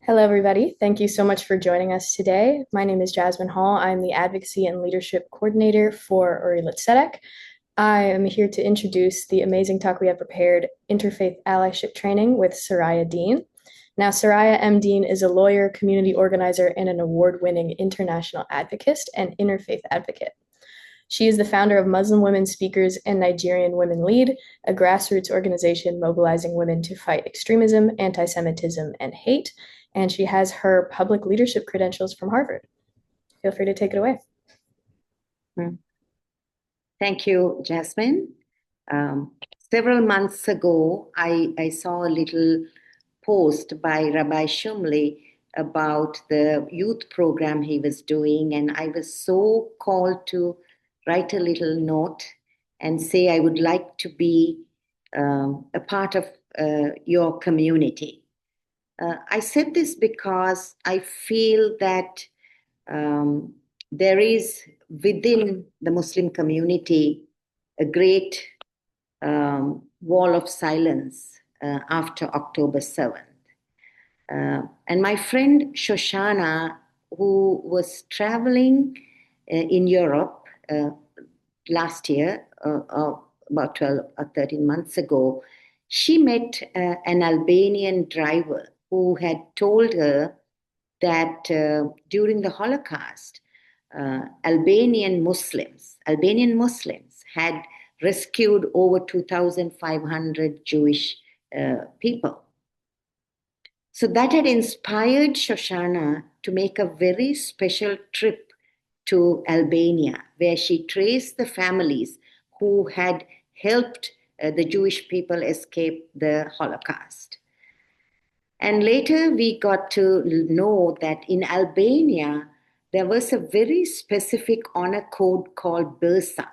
Hello, everybody. Thank you so much for joining us today. My name is Jasmine Hall. I'm the Advocacy and Leadership Coordinator for Uri Litzedek. I am here to introduce the amazing talk we have prepared, Interfaith Allyship Training with Soraya Deen. Now, Soraya M. Deen is a lawyer, community organizer, and an award-winning international advocate and interfaith advocate. She is the founder of Muslim Women Speakers and Nigerian Women Lead, a grassroots organization mobilizing women to fight extremism, antisemitism, and hate. And she has her public leadership credentials from Harvard. Feel free to take it away. Thank you, Jasmine. Several months ago, I saw a little post by Rabbi Shumley about the youth program he was doing, and I was so called to write a little note and say I would like to be a part of your community. I said this because I feel that there is within the Muslim community a great wall of silence after October 7th. And my friend Shoshana, who was traveling in Europe last year, about 12 or 13 months ago, she met an Albanian driver who had told her that during the Holocaust, Albanian Muslims had rescued over 2,500 Jewish people. So that had inspired Shoshana to make a very special trip to Albania, where she traced the families who had helped the Jewish people escape the Holocaust. And later we got to know that in Albania, there was a very specific honor code called BESA.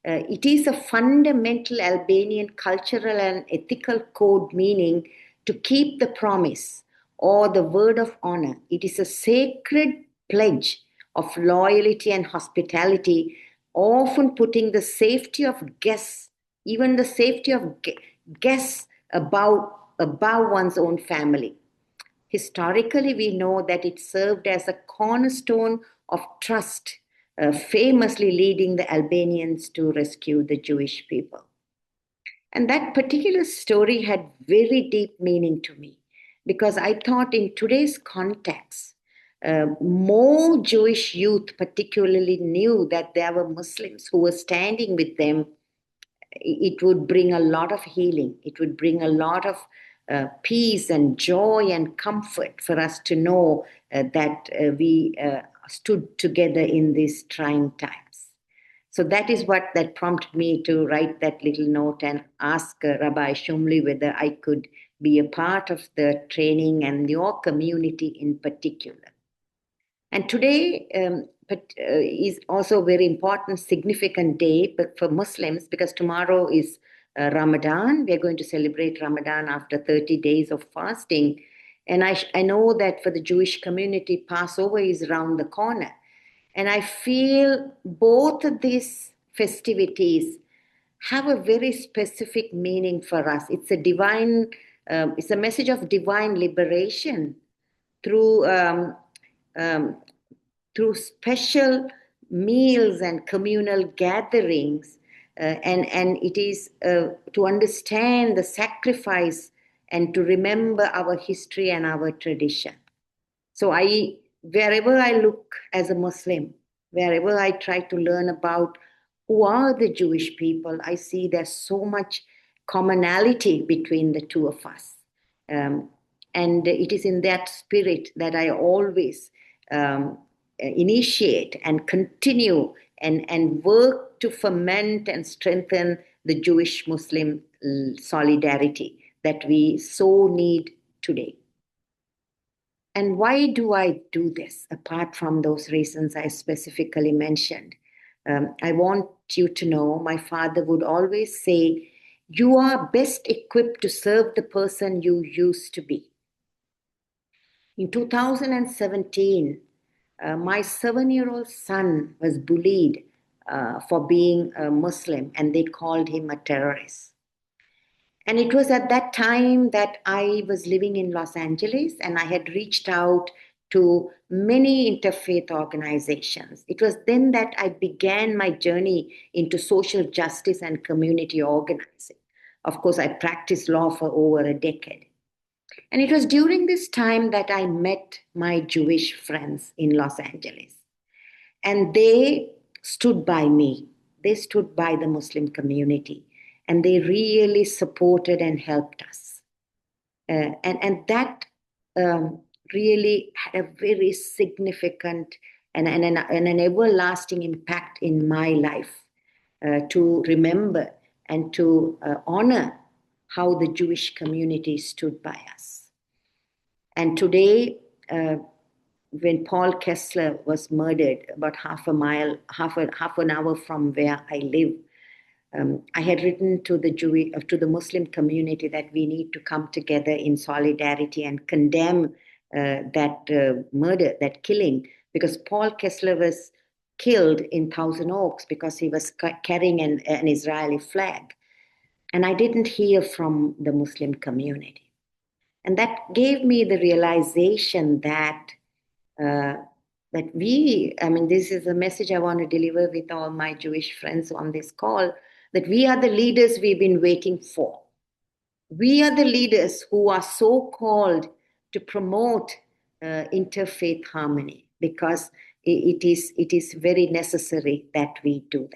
It is a fundamental Albanian cultural and ethical code, meaning to keep the promise or the word of honor. It is a sacred pledge of loyalty and hospitality, often putting the safety of guests, even the safety of guests above one's own family. Historically, we know that it served as a cornerstone of trust, famously leading the Albanians to rescue the Jewish people. And that particular story had very deep meaning to me because I thought in today's context, more Jewish youth particularly knew that there were Muslims who were standing with them. It would bring a lot of healing. It would bring a lot of peace and joy and comfort for us to know that we stood together in these trying times. So that is what that prompted me to write that little note and ask Rabbi Shumli whether I could be a part of the training and your community in particular. And today is also a very important, significant day for Muslims because tomorrow is Ramadan. We're going to celebrate Ramadan after 30 days of fasting. And I know that for the Jewish community, Passover is around the corner. And I feel both of these festivities have a very specific meaning for us. It's a message of divine liberation through special meals and communal gatherings. And it is to understand the sacrifice and to remember our history and our tradition. So wherever I look as a Muslim, wherever I try to learn about who are the Jewish people, I see there's so much commonality between the two of us. And it is in that spirit that I always initiate and continue and work to foment and strengthen the Jewish-Muslim solidarity that we so need today. And why do I do this, apart from those reasons I specifically mentioned? I want you to know my father would always say, you are best equipped to serve the person you used to be. In 2017, my 7-year-old son was bullied for being a Muslim, and they called him a terrorist. And it was at that time that I was living in Los Angeles, and I had reached out to many interfaith organizations. It was then that I began my journey into social justice and community organizing. Of course, I practiced law for over a decade. And it was during this time that I met my Jewish friends in Los Angeles. And they stood by me. They stood by the Muslim community. And they really supported and helped us. And that um, really had a very significant and an everlasting impact in my life, to remember and to honor how the Jewish community stood by us. And today, when Paul Kessler was murdered about half an hour from where I live, I had written to the Muslim community that we need to come together in solidarity and condemn that murder, that killing, because Paul Kessler was killed in Thousand Oaks because he was carrying an Israeli flag. And I didn't hear from the Muslim community. And that gave me the realization that uh, this is a message I want to deliver with all my Jewish friends on this call, that we are the leaders we've been waiting for. We are the leaders who are so called to promote interfaith harmony, because it is very necessary that we do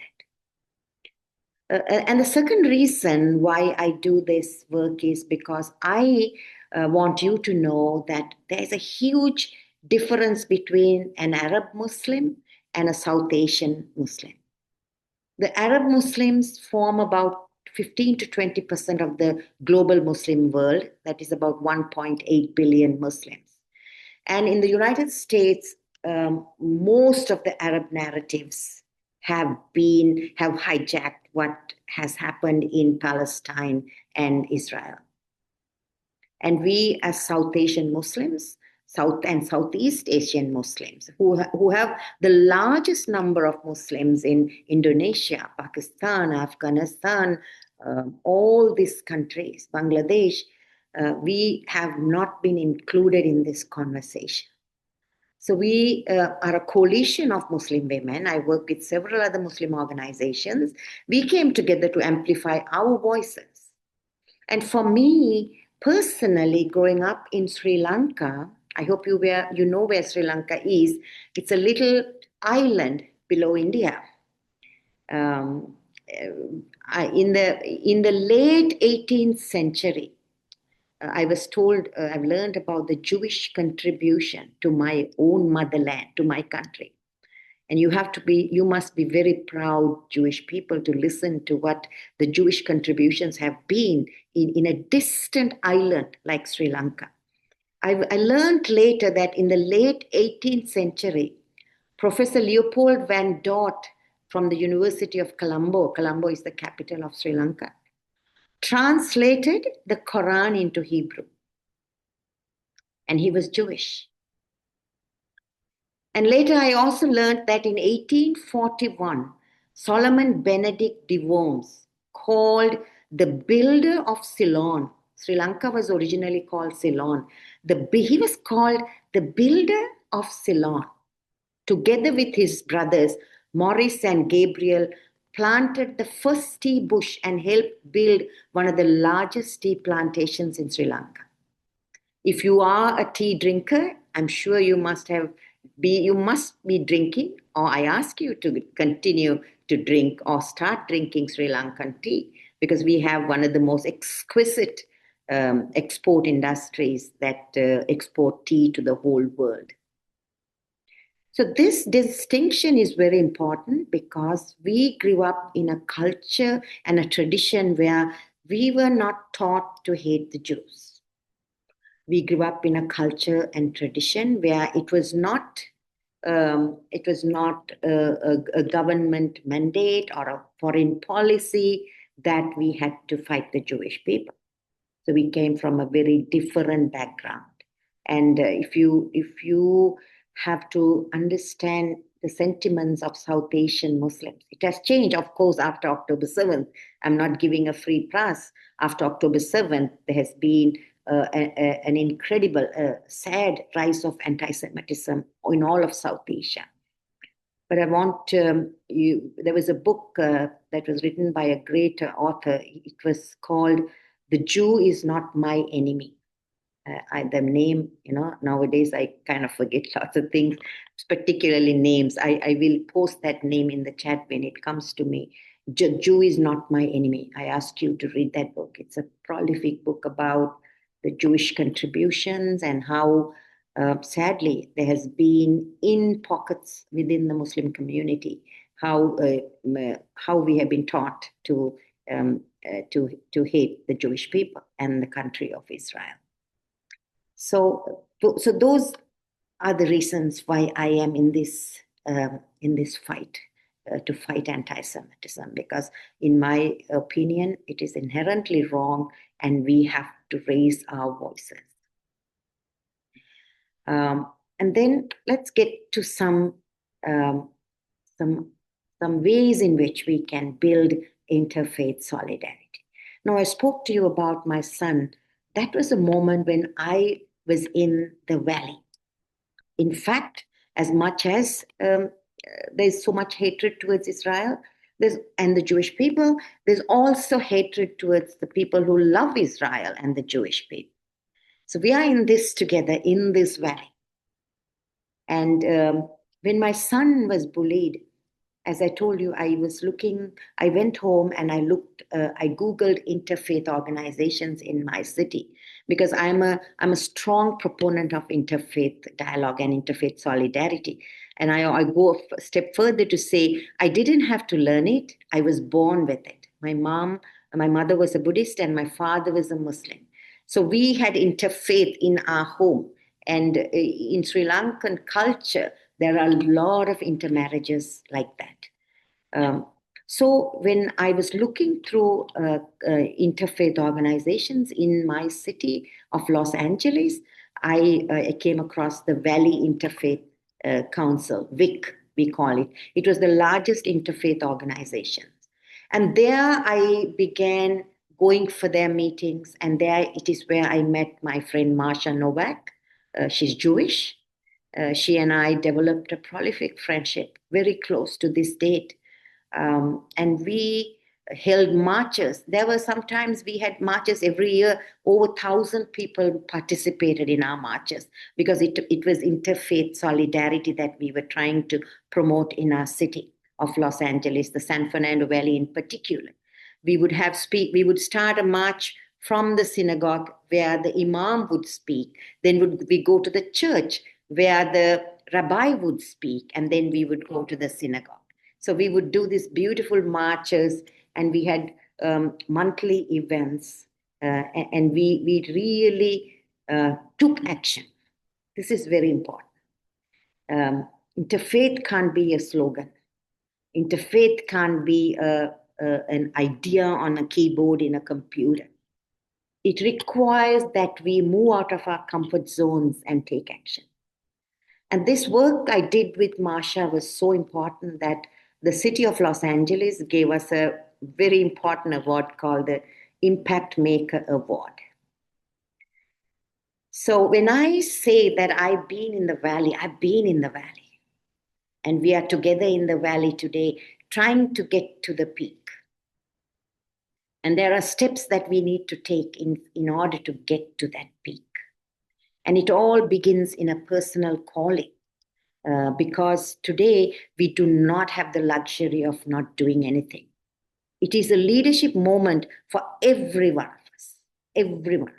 that. And the second reason why I do this work is because I want you to know that there's a huge difference between an Arab Muslim and a South Asian Muslim. The Arab Muslims form about 15 to 20% of the global Muslim world, that is about 1.8 billion Muslims. And in the United States, most of the Arab narratives have hijacked what has happened in Palestine and Israel. And we, as South Asian Muslims, South and Southeast Asian Muslims, who have the largest number of Muslims in Indonesia, Pakistan, Afghanistan, all these countries, Bangladesh, we have not been included in this conversation. So we are a coalition of Muslim women. I work with several other Muslim organizations. We came together to amplify our voices. And for me, personally, growing up in Sri Lanka, I hope you know where Sri Lanka is. It's a little island below India. In the late 18th century, I've learned about the Jewish contribution to my own motherland, to my country. And you must be very proud Jewish people to listen to what the Jewish contributions have been in a distant island like Sri Lanka. I learned later that in the late 18th century, Professor Leopold van Dort from the University of Colombo is the capital of Sri Lanka, translated the Quran into Hebrew. And he was Jewish. And later I also learned that in 1841, Solomon Benedict de Worms, called the builder of Ceylon, Sri Lanka was originally called Ceylon, he was called the builder of Ceylon. Together with his brothers, Maurice and Gabriel, planted the first tea bush and helped build one of the largest tea plantations in Sri Lanka. If you are a tea drinker, I'm sure you must be drinking, or I ask you to continue to drink or start drinking Sri Lankan tea, because we have one of the most exquisite export industries that export tea to the whole world. So this distinction is very important, because we grew up in a culture and a tradition where we were not taught to hate the Jews. We grew up in a culture and tradition where it was not a government mandate or a foreign policy that we had to fight the Jewish people. So we came from a very different background. And if you have to understand the sentiments of South Asian Muslims. It has changed, of course, after October 7th. I'm not giving a free pass. After October 7th, there has been an incredible, sad rise of anti-Semitism in all of South Asia. But I want there was a book that was written by a great author. It was called The Jew is Not My Enemy. The name, nowadays I kind of forget lots of things, particularly names. I will post that name in the chat when it comes to me. Jew is Not My Enemy. I ask you to read that book. It's a prolific book about the Jewish contributions and how, sadly, there has been in pockets within the Muslim community how we have been taught to hate the Jewish people and the country of Israel. So those are the reasons why I am in this fight to fight anti-Semitism, because in my opinion, it is inherently wrong, and we have to raise our voices. And then let's get to some ways in which we can build interfaith solidarity. Now, I spoke to you about my son. That was a moment when I was in the valley. In fact, as much as there's so much hatred towards Israel and the Jewish people, there's also hatred towards the people who love Israel and the Jewish people. So we are in this together, in this valley. And when my son was bullied, as I told you, I went home and I Googled interfaith organizations in my city, because I'm a strong proponent of interfaith dialogue and interfaith solidarity. And I go a step further to say, I didn't have to learn it. I was born with it. My mother was a Buddhist and my father was a Muslim. So we had interfaith in our home. And in Sri Lankan culture, there are a lot of intermarriages like that. So when I was looking through interfaith organizations in my city of Los Angeles, I came across the Valley Interfaith Council, VIC, we call it. It was the largest interfaith organization. And there I began going for their meetings, and there it is where I met my friend Marsha Novak. She's Jewish. She and I developed a prolific friendship, very close to this date. And we held marches. Sometimes we had marches every year. Over 1,000 people participated in our marches, because it was interfaith solidarity that we were trying to promote in our city of Los Angeles, the San Fernando Valley in particular. We would start a march from the synagogue where the imam would speak. Then we go to the church where the rabbi would speak, and then we would go to the synagogue. So we would do these beautiful marches, and we had monthly events, and we really took action. This is very important. Interfaith can't be a slogan. Interfaith can't be an idea on a keyboard in a computer. It requires that we move out of our comfort zones and take action. And this work I did with Marsha was so important that the city of Los Angeles gave us a very important award called the Impact Maker Award. So when I say that I've been in the valley, I've been in the valley. And we are together in the valley today, trying to get to the peak. And there are steps that we need to take in order to get to that peak. And it all begins in a personal calling. Because today we do not have the luxury of not doing anything. It is a leadership moment for every one of us, everyone.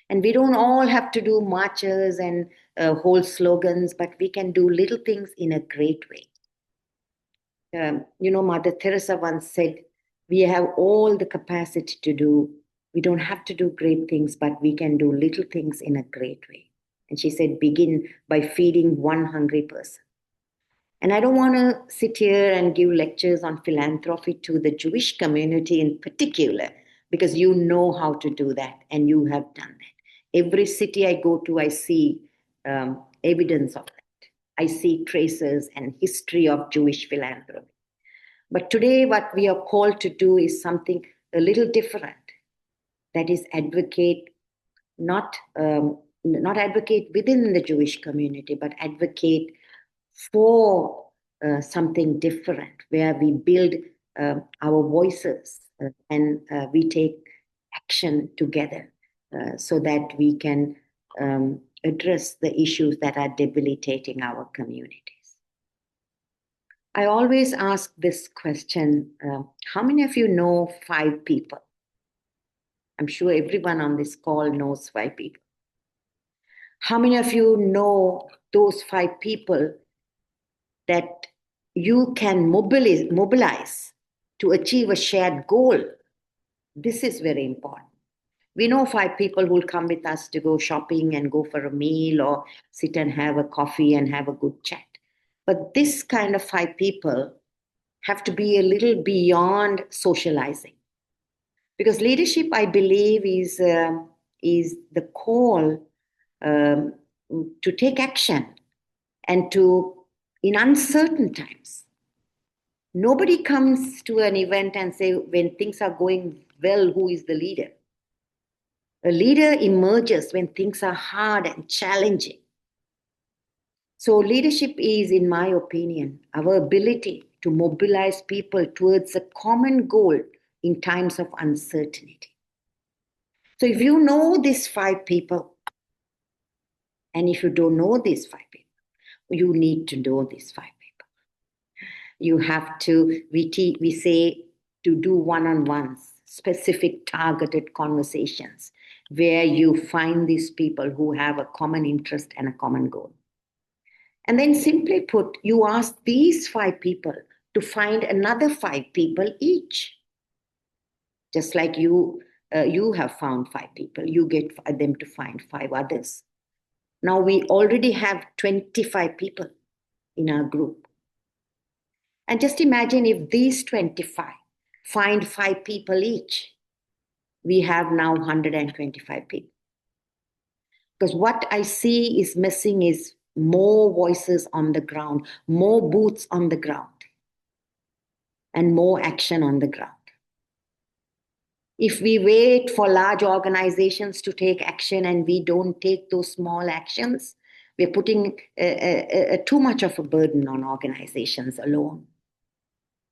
And we don't all have to do marches and whole slogans, but we can do little things in a great way. Mother Teresa once said, we have all the capacity to do, we don't have to do great things, but we can do little things in a great way. And she said, begin by feeding one hungry person. And I don't want to sit here and give lectures on philanthropy to the Jewish community in particular, because you know how to do that, and you have done that. Every city I go to, I see evidence of that. I see traces and history of Jewish philanthropy. But today, what we are called to do is something a little different. That is, advocate not advocate within the Jewish community, but advocate for something different, where we build our voices and we take action together so that we can address the issues that are debilitating our communities. I always ask this question, how many of you know 5 people? I'm sure everyone on this call knows 5 people. How many of you know those 5 people that you can mobilize to achieve a shared goal? This is very important. We know 5 people who will come with us to go shopping and go for a meal or sit and have a coffee and have a good chat. But this kind of 5 people have to be a little beyond socializing. Because leadership, I believe, is the call to take action and to, in uncertain times. Nobody comes to an event and say, when things are going well, who is the leader? A leader emerges when things are hard and challenging. So leadership is, in my opinion, our ability to mobilize people towards a common goal in times of uncertainty. So if you know these 5 people, and if you don't know these 5 people, you need to know these 5 people. You have to, we say, to do one-on-ones, specific targeted conversations, where you find these people who have a common interest and a common goal. And then simply put, you ask these 5 people to find another 5 people each. Just like you have found 5 people, you get them to find 5 others. Now we already have 25 people in our group. And just imagine if these 25 find 5 people each, we have now 125 people. Because what I see is missing is more voices on the ground, more boots on the ground, and more action on the ground. If we wait for large organizations to take action and we don't take those small actions, we're putting too much of a burden on organizations alone.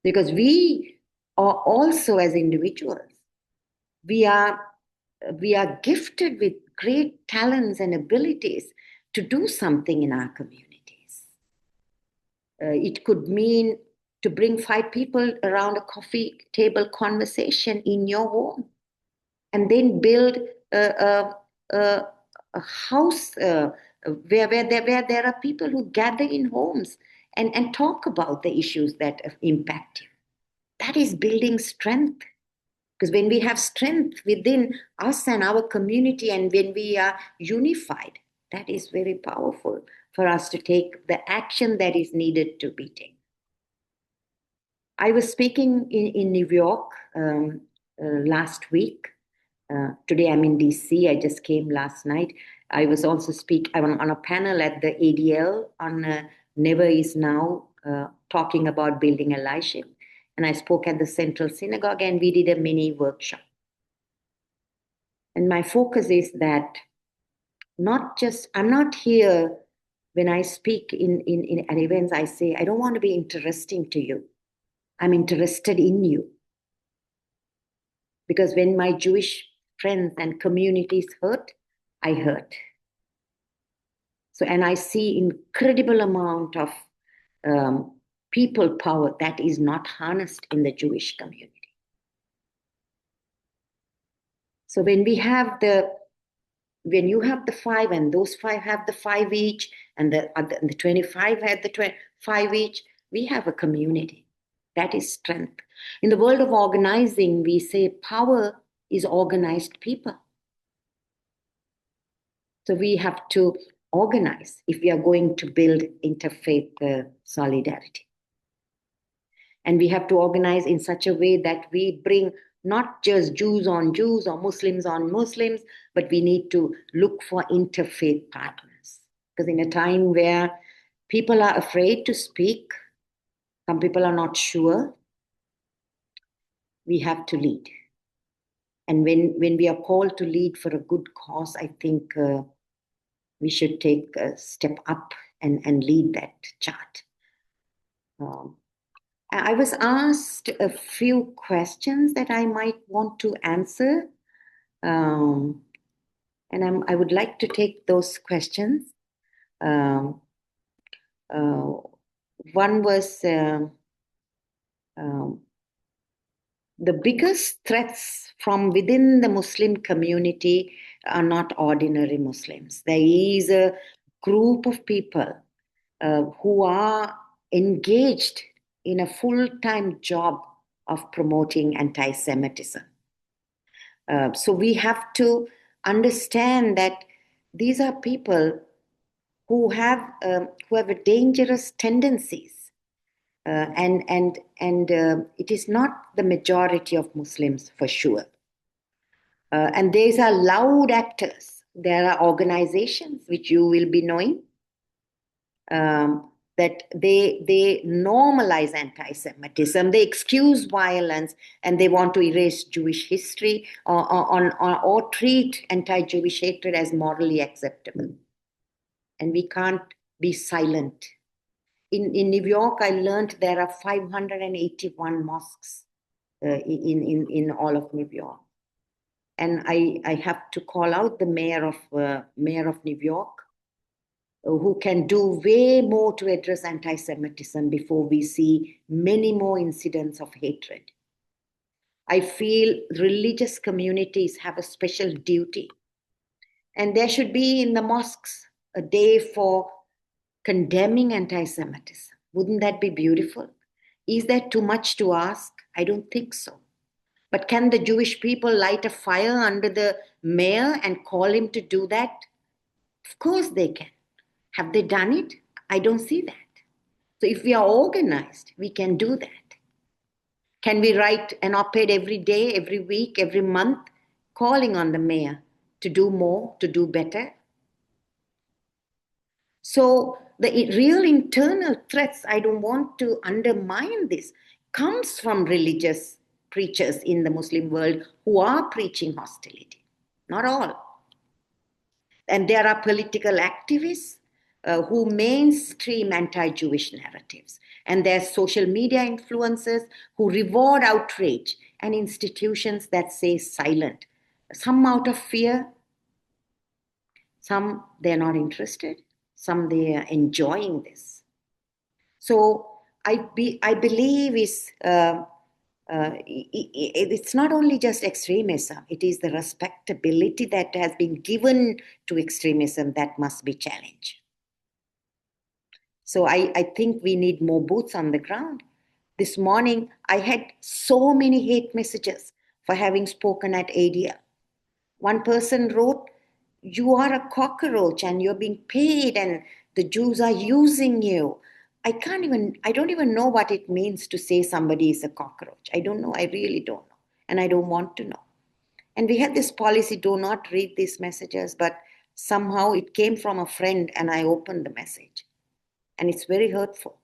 Because we are also, as individuals, we are gifted with great talents and abilities to do something in our communities. It could mean to bring 5 people around a coffee table conversation in your home, and then build a house where there are people who gather in homes and talk about the issues that impact you. That is building strength. Because when we have strength within us and our community, and when we are unified, that is very powerful for us to take the action that is needed to be taken. I was speaking in New York last week. Today I'm in DC. I just came last night. I was also on a panel at the ADL on Never Is Now, talking about building allyship. And I spoke at the Central Synagogue, and we did a mini workshop. And my focus is that I'm not here when I speak at events, I say, I don't want to be interesting to you. I'm interested in you. Because when my Jewish friends and communities hurt, I hurt. So, and I see incredible amount of people power that is not harnessed in the Jewish community. So when you have the 5, and those 5 have the 5 each, and the 25 had the 5 each, we have a community. That is strength. In the world of organizing, we say power is organized people. So we have to organize if we are going to build interfaith solidarity. And we have to organize in such a way that we bring not just Jews on Jews or Muslims on Muslims, but we need to look for interfaith partners. Because in a time where People are afraid to speak. Some people are not sure. We have to lead. And when we are called to lead for a good cause, I think we should take a step up and lead that charge. I was asked a few questions that I might want to answer. And I would like to take those questions. Um, uh, One was um, the biggest threats from within the Muslim community are not ordinary Muslims. There is a group of people who are engaged in a full-time job of promoting anti-Semitism. So we have to understand that these are people who have dangerous tendencies. And it is not the majority of Muslims for sure. And these are loud actors. There are organizations which you will be knowing that they normalize anti-Semitism, they excuse violence, and they want to erase Jewish history or treat anti-Jewish hatred as morally acceptable. And we can't be silent. In New York, I learned there are 581 mosques in all of New York. And I have to call out the mayor of New York, who can do way more to address anti-Semitism before we see many more incidents of hatred. I feel religious communities have a special duty. And there should be in the mosques a day for condemning anti-Semitism. Wouldn't that be beautiful? Is that too much to ask? I don't think so. But can the Jewish people light a fire under the mayor and call him to do that? Of course they can. Have they done it? I don't see that. So if we are organized, we can do that. Can we write an op-ed every day, every week, every month, calling on the mayor to do more, to do better? So the real internal threats, I don't want to undermine this, comes from religious preachers in the Muslim world who are preaching hostility. Not all. And there are political activists who mainstream anti-Jewish narratives. And there's social media influencers who reward outrage and institutions that stay silent. Some out of fear, some they're not interested, some they are enjoying this. So I believe it's not only just extremism, it is the respectability that has been given to extremism that must be challenged. So I think we need more boots on the ground. This morning, I had so many hate messages for having spoken at ADL. One person wrote, "You are a cockroach and you're being paid and the Jews are using you." I don't even know what it means to say somebody is a cockroach. I don't know. I really don't know. And I don't want to know. And we had this policy, do not read these messages, but somehow it came from a friend and I opened the message. And it's very hurtful.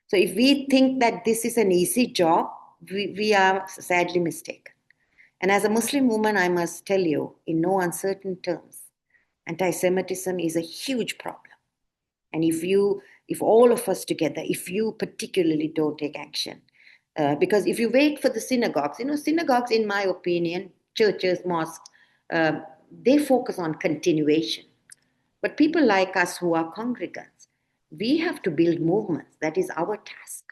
So if we think that this is an easy job, we are sadly mistaken. And as a Muslim woman, I must tell you, in no uncertain terms, anti-Semitism is a huge problem. And if all of us together, if you particularly don't take action, because if you wait for the synagogues, synagogues, in my opinion, churches, mosques, they focus on continuation. But people like us who are congregants, we have to build movements. That is our task.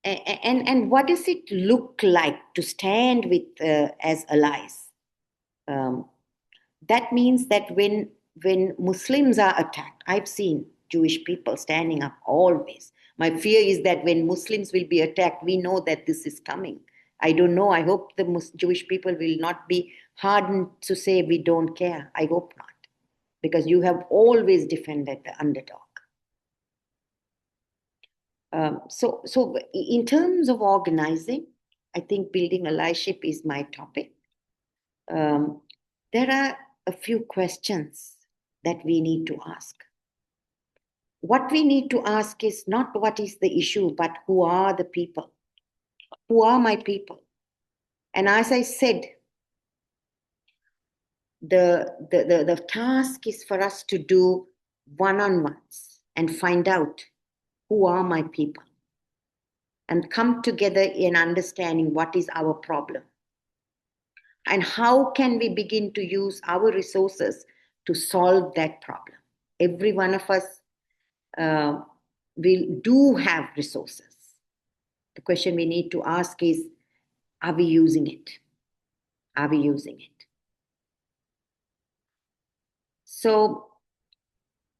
And what does it look like to stand with as allies? That means that when Muslims are attacked, I've seen Jewish people standing up always. My fear is that when Muslims will be attacked, we know that this is coming. I don't know. I hope the Jewish people will not be hardened to say we don't care. I hope not, because you have always defended the underdog. So in terms of organizing, I think building allyship is my topic. There are a few questions that we need to ask. what we need to ask is not what is the issue, but who are the people? Who are my people? And as I said, the task is for us to do one-on-ones and find out who are my people and come together in understanding what is our problem and how can we begin to use our resources to solve that problem. Every one of us we do have resources. The question we need to ask is, are we using it? Are we using it? So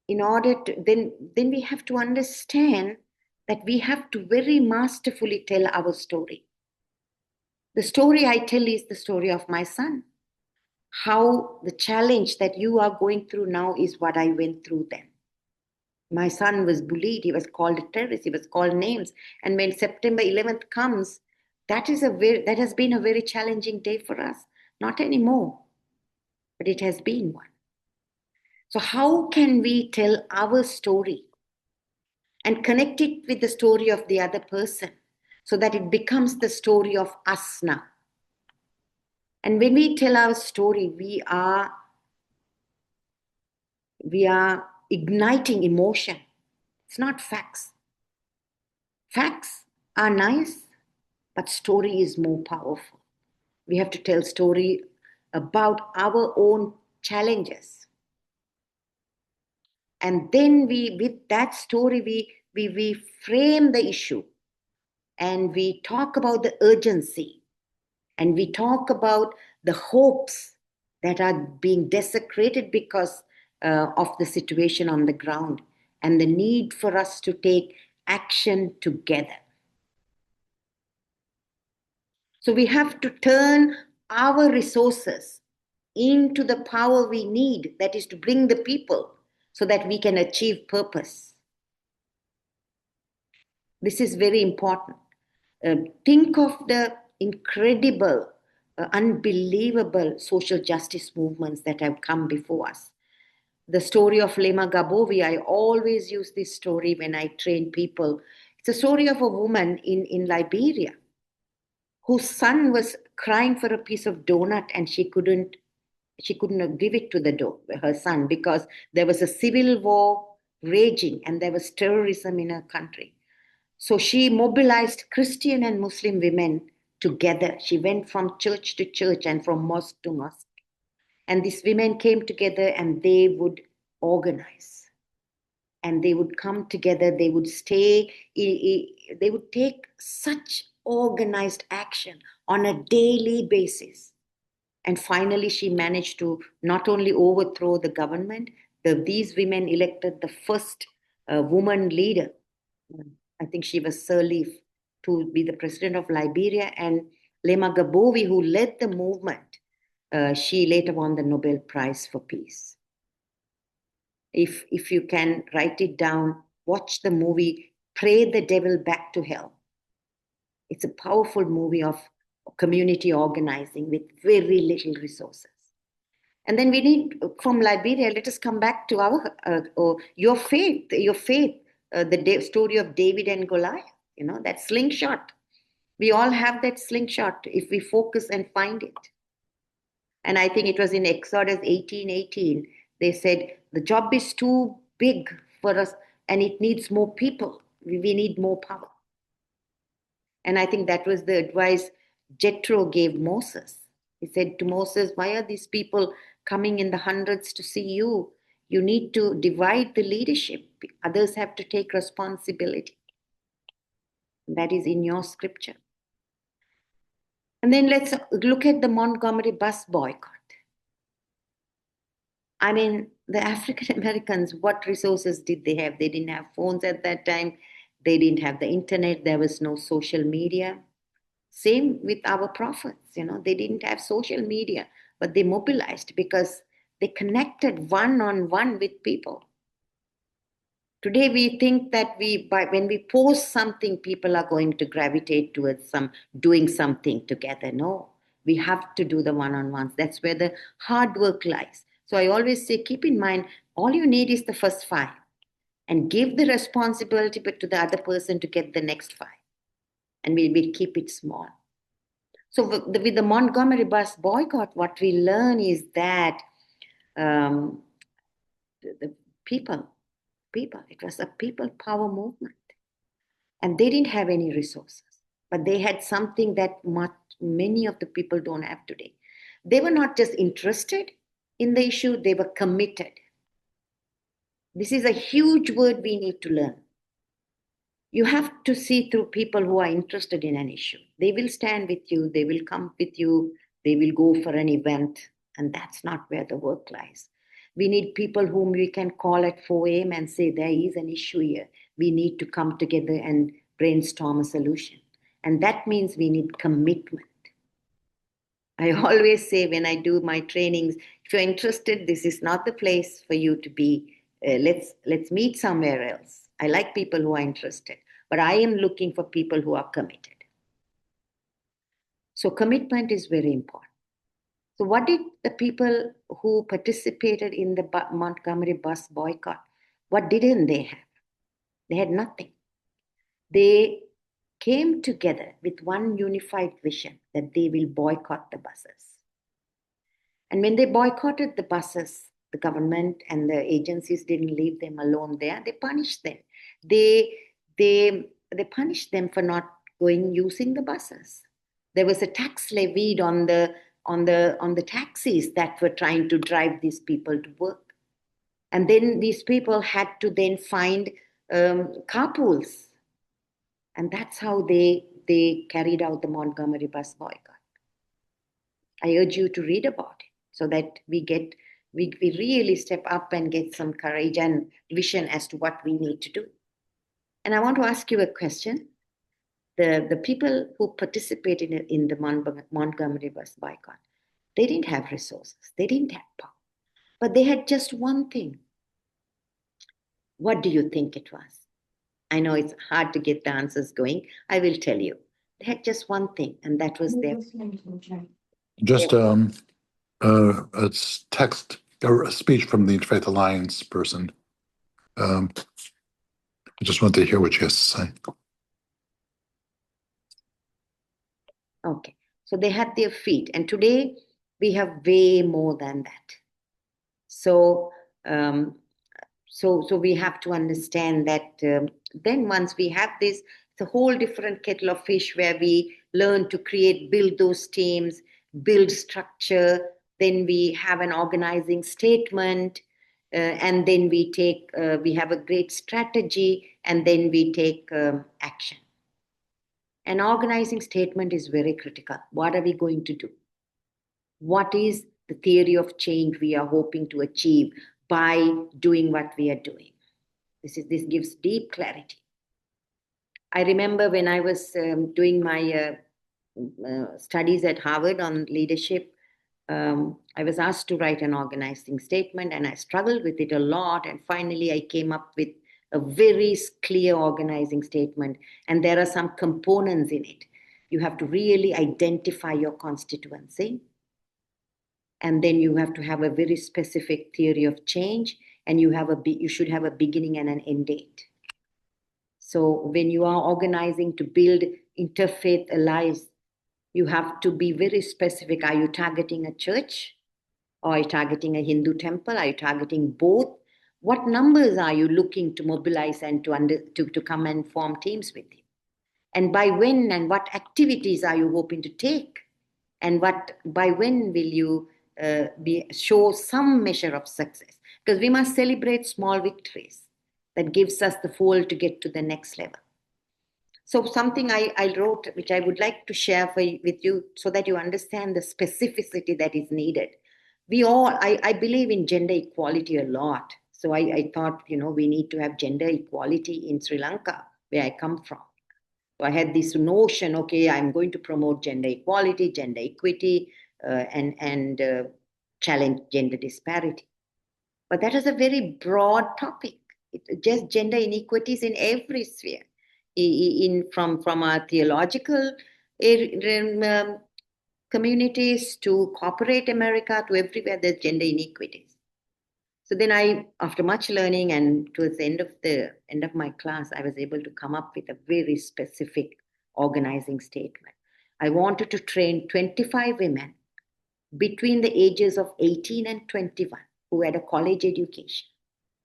in order to, then we have to understand that we have to very masterfully tell our story. The story I tell is the story of my son. How the challenge that you are going through now is what I went through then. My son was bullied, he was called a terrorist, he was called names. And when September 11th comes, that has been a very challenging day for us. Not anymore, but it has been one. So how can we tell our story and connect it with the story of the other person so that it becomes the story of us now? And when we tell our story, we are igniting emotion. It's not facts. Facts are nice, but story is more powerful. We have to tell story about our own challenges. And then with that story, we frame the issue and we talk about the urgency and we talk about the hopes that are being desecrated because of the situation on the ground and the need for us to take action together. So we have to turn our resources into the power we need, that is to bring the people so that we can achieve purpose. This is very important. Think of the incredible, unbelievable social justice movements that have come before us. The story of Lema Gabovi, I always use this story when I train people. It's a story of a woman in Liberia whose son was crying for a piece of donut and she couldn't give it to her son because there was a civil war raging and there was terrorism in her country. So she mobilized Christian and Muslim women together. She went from church to church and from mosque to mosque. And these women came together and they would organize. And they would come together, they would they would take such organized action on a daily basis. And finally, she managed to not only overthrow the government, these women elected the first woman leader. I think she was Sirleaf, to be the president of Liberia. And Lema Gabovi, who led the movement, she later won the Nobel Prize for Peace. If you can write it down, watch the movie, Pray the Devil Back to Hell. It's a powerful movie of community organizing with very little resources. And then we need, from Liberia, let us come back to your faith, the story of David and Goliath, that slingshot. We all have that slingshot if we focus and find it. And I think it was in Exodus 18:18, they said, the job is too big for us and it needs more people. We need more power. And I think that was the advice Jethro gave Moses. He said to Moses, why are these people coming in the hundreds to see you? You need to divide the leadership. Others have to take responsibility. That is in your scripture. And then let's look at the Montgomery bus boycott. I mean, the African Americans, what resources did they have? They didn't have phones at that time. They didn't have the internet. There was no social media. Same with our prophets, they didn't have social media, but they mobilized because they connected one-on-one with people. Today we think that when we post something, people are going to gravitate towards doing something together. No, we have to do the one-on-ones. That's where the hard work lies. So I always say, keep in mind, all you need is the first 5. and give the responsibility but to the other person to get the next 5. And we'll keep it small. So with the Montgomery bus boycott, what we learn is that the people, it was a people power movement. And they didn't have any resources, but they had something that many of the people don't have today. They were not just interested in the issue, they were committed. This is a huge word we need to learn. You have to see through people who are interested in an issue. They will stand with you, they will come with you, they will go for an event, and that's not where the work lies. We need people whom we can call at 4 a.m. and say, there is an issue here. We need to come together and brainstorm a solution. And that means we need commitment. I always say when I do my trainings, if you're interested, this is not the place for you to be. Let's meet somewhere else. I like people who are interested, but I am looking for people who are committed. So commitment is very important. So what did the people who participated in the Montgomery bus boycott, what didn't they have? They had nothing. They came together with one unified vision that they will boycott the buses. And when they boycotted the buses, the government and the agencies didn't leave them alone there. They punished them. They punished them for not using the buses. There was a tax levied on the taxis that were trying to drive these people to work. And then these people had to then find carpools. And that's how they carried out the Montgomery bus boycott. I urge you to read about it so that we really step up and get some courage and vision as to what we need to do. And I want to ask you a question. The people who participated in the Montgomery bus boycott, they didn't have resources, they didn't have power, but they had just one thing. What do you think it was? I know it's hard to get the answers going. I will tell you. They had just one thing, and that was their... Just it's text or a speech from the Interfaith Alliance person. I just want to hear what she has to say. Okay, so they had their feet, and today we have way more than that. So we have to understand that then once we have this, it's a whole different kettle of fish where we learn to build those teams, build structure, then we have an organizing statement, and then we have a great strategy, and then we take action. An organizing statement is very critical. What are we going to do? What is the theory of change we are hoping to achieve by doing what we are doing? This gives deep clarity. I remember when I was doing my studies at Harvard on leadership, I was asked to write an organizing statement, and I struggled with it a lot. And finally, I came up with a very clear organizing statement. And there are some components in it. You have to really identify your constituency. And then you have to have a very specific theory of change. And you should have a beginning and an end date. So when you are organizing to build interfaith allies, you have to be very specific. Are you targeting a church? Or are you targeting a Hindu temple? Are you targeting both? What numbers are you looking to mobilize and to come and form teams with you? And by when and what activities are you hoping to take? And by when will you show some measure of success? Because we must celebrate small victories. That gives us the fuel to get to the next level. So something I wrote, which I would like to share with you so that you understand the specificity that is needed. I believe in gender equality a lot. So I thought, we need to have gender equality in Sri Lanka, where I come from. So I had this notion, okay, I'm going to promote gender equality, gender equity, and challenge gender disparity. But that is a very broad topic. Just gender inequities in every sphere, from our theological communities to corporate America to everywhere there's gender inequities. So then after much learning and towards the end of my class, I was able to come up with a very specific organizing statement. I wanted to train 25 women between the ages of 18 and 21 who had a college education.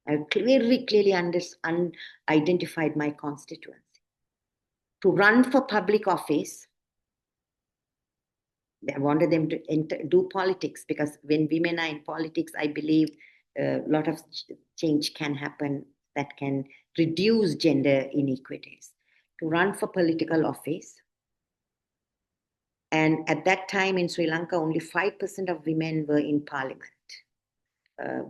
I very clearly identified my constituency. To run for public office, I wanted them to do politics, because when women are in politics, I believe a lot of change can happen that can reduce gender inequities. To run for political office. And at that time in Sri Lanka, only 5% of women were in parliament.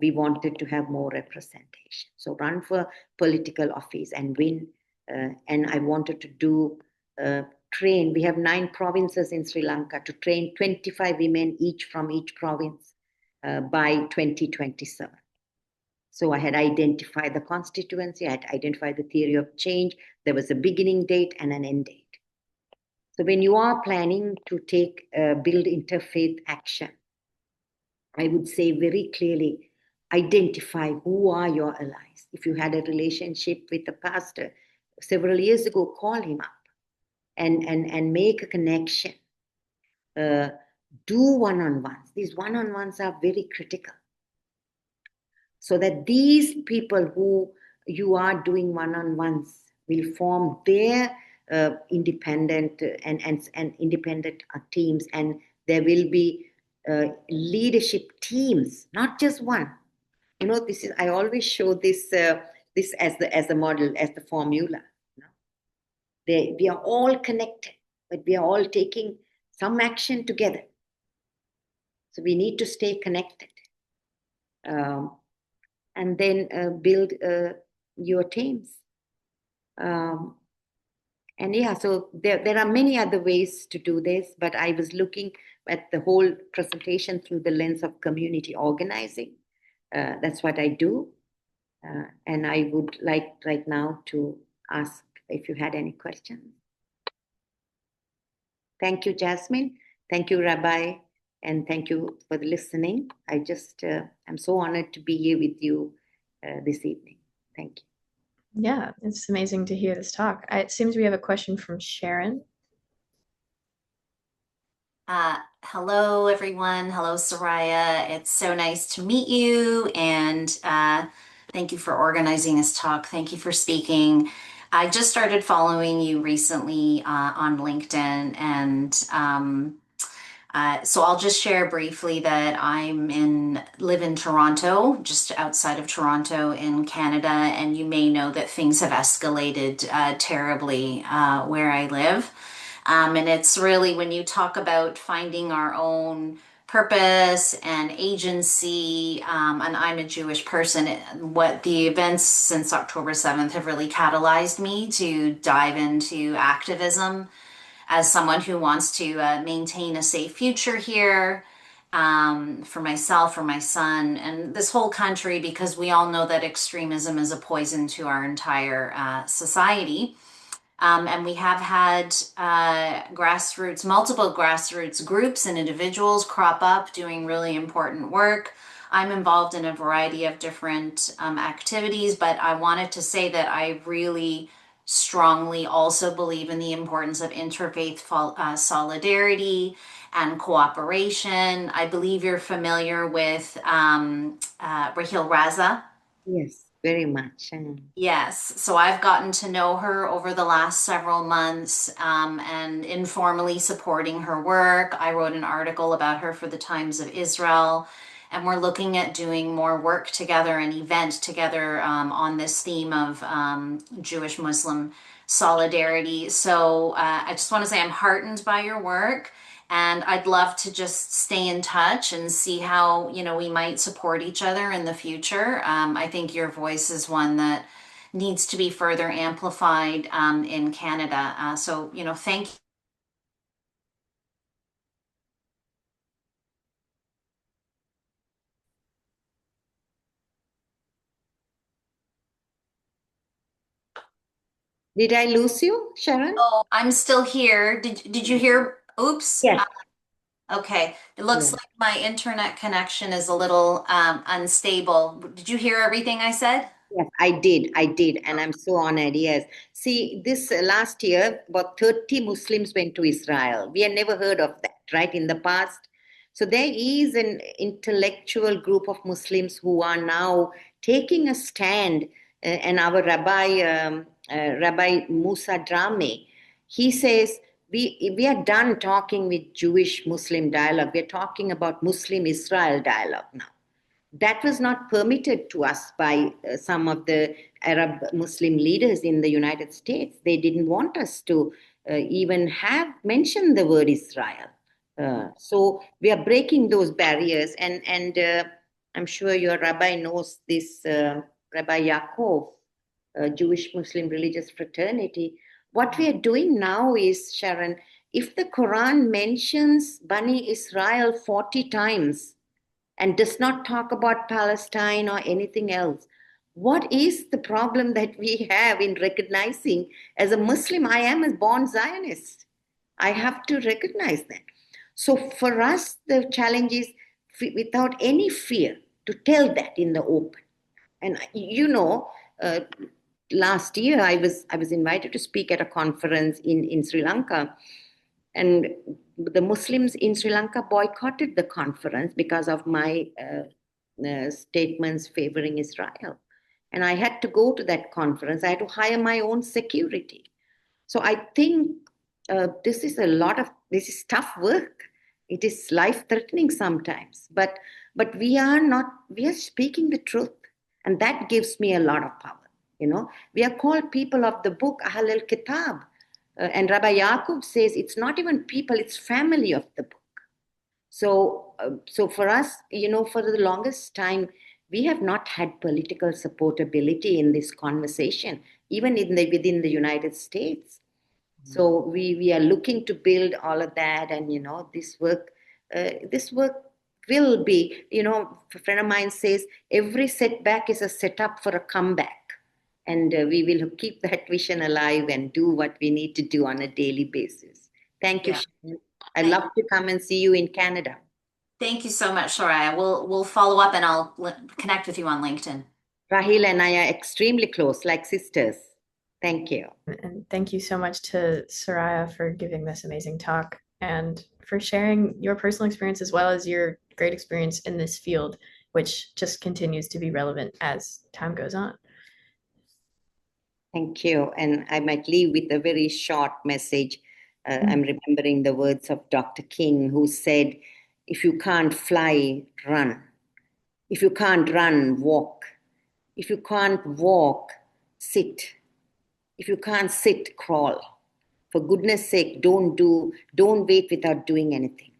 We wanted to have more representation. So run for political office and win. And I wanted to do train. We have 9 provinces in Sri Lanka, to train 25 women each from each province by 2027. So I had identified the constituency, I had identified the theory of change. There was a beginning date and an end date. So when you are planning to build interfaith action, I would say very clearly, identify who are your allies. If you had a relationship with a pastor several years ago, call him up and make a connection. Do one-on-ones. These one-on-ones are very critical. So that these people who you are doing one-on-ones will form their independent and independent teams, and there will be leadership teams, not just one. This is, I always show this as the model, as the formula. We are all connected, but we are all taking some action together. So we need to stay connected. And then build your teams. And yeah, so there are many other ways to do this, but I was looking at the whole presentation through the lens of community organizing. That's what I do. And I would like right now to ask if you had any questions. Thank you, Jasmine. Thank you, Rabbi. And thank you for the listening. I just am so honored to be here with you this evening. Thank you. Yeah, it's amazing to hear this talk. It seems we have a question from Sharon. Hello, everyone. Hello, Soraya. It's so nice to meet you, and thank you for organizing this talk. Thank you for speaking. I just started following you recently on LinkedIn, and so I'll just share briefly that live in Toronto, just outside of Toronto in Canada, and you may know that things have escalated terribly where I live. And it's really, when you talk about finding our own purpose and agency, and I'm a Jewish person, what the events since October 7th have really catalyzed me to dive into activism as someone who wants to maintain a safe future here, for myself, for my son, and this whole country, because we all know that extremism is a poison to our entire society. And we have had multiple grassroots groups and individuals crop up doing really important work. I'm involved in a variety of different activities, but I wanted to say that I really strongly also believe in the importance of interfaith solidarity and cooperation. I believe you're familiar with Rahil Raza. Yes, very much. Yes, so I've gotten to know her over the last several months, and informally supporting her work. I wrote an article about her for the Times of Israel, and we're looking at doing more work together, an event together on this theme of Jewish Muslim solidarity. So I just want to say I'm heartened by your work. And I'd love to just stay in touch and see how, we might support each other in the future. I think your voice is one that needs to be further amplified in Canada. So, thank you. Did I lose you, Sharon? Oh, I'm still here. Did you hear? Oops. Yes. Okay, it looks Yeah. like my internet connection is a little unstable. Did you hear everything I said? Yes, I did, and I'm so honored. Yes. See, this last year, about 30 Muslims went to Israel. We had never heard of that, right, in the past. So there is an intellectual group of Muslims who are now taking a stand. And our Rabbi Musa Drame, he says, we are done talking with Jewish Muslim dialogue. We're talking about Muslim Israel dialogue now. That was not permitted to us by some of the Arab Muslim leaders in the United States. They didn't want us to even have mentioned the word Israel. So we are breaking those barriers, and I'm sure your rabbi knows this, Rabbi Yaakov, Jewish Muslim religious fraternity. What we are doing now is, Sharon, if the Quran mentions Bani Israel 40 times, and does not talk about Palestine or anything else. What is the problem that we have in recognizing, as a Muslim, I am a born Zionist. I have to recognize that. So for us, the challenge is without any fear to tell that in the open. And uh, last year I was invited to speak at a conference in Sri Lanka, and the Muslims in Sri Lanka boycotted the conference because of my statements favoring Israel. And I had to go to that conference. I had to hire my own security. So I think this is tough work. It is life threatening sometimes, but we are speaking the truth, and that gives me a lot of power. We are called people of the book, Ahl al Kitab. And Rabbi Yaakov says it's not even people, it's family of the book. So for us, for the longest time, we have not had political supportability in this conversation, even within the United States. So we are looking to build all of that, and this work will be. A friend of mine says every setback is a setup for a comeback, and we will keep that vision alive and do what we need to do on a daily basis. Thank you, Yeah. Shannon. I'd love to come and see you in Canada. Thank you so much, Soraya. We'll follow up and I'll connect with you on LinkedIn. Rahil and I are extremely close, like sisters. Thank you. And thank you so much to Soraya for giving this amazing talk and for sharing your personal experience as well as your great experience in this field, which just continues to be relevant as time goes on. Thank you. And I might leave with a very short message. I'm remembering the words of Dr. King, who said, if you can't fly, run. If you can't run, walk. If you can't walk, sit. If you can't sit, crawl. For goodness sake, don't wait without doing anything.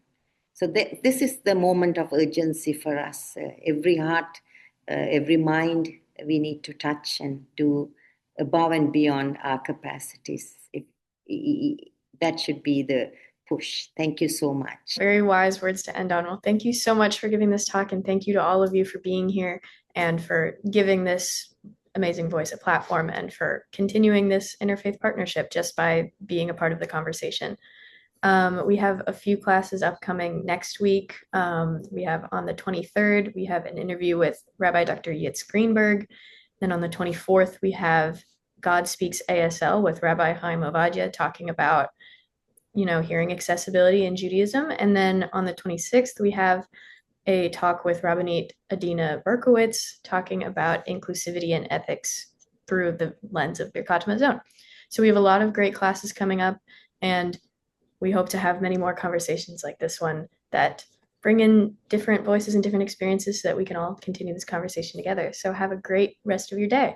So this is the moment of urgency for us. Every heart, every mind, we need to touch and do above and beyond our capacities. That should be the push. Thank you so much. Very wise words to end on. Well, thank you so much for giving this talk, and thank you to all of you for being here and for giving this amazing voice a platform and for continuing this interfaith partnership just by being a part of the conversation. We have a few classes upcoming next week. We have on the 23rd, we have an interview with Rabbi Dr. Yitz Greenberg. Then on the 24th, we have God Speaks ASL with Rabbi Chaim Ovadia talking about, hearing accessibility in Judaism. And then on the 26th, we have a talk with Rabbanit Adina Berkowitz talking about inclusivity and ethics through the lens of Birkat Hamazon. So we have a lot of great classes coming up, and we hope to have many more conversations like this one that bring in different voices and different experiences so that we can all continue this conversation together. So have a great rest of your day.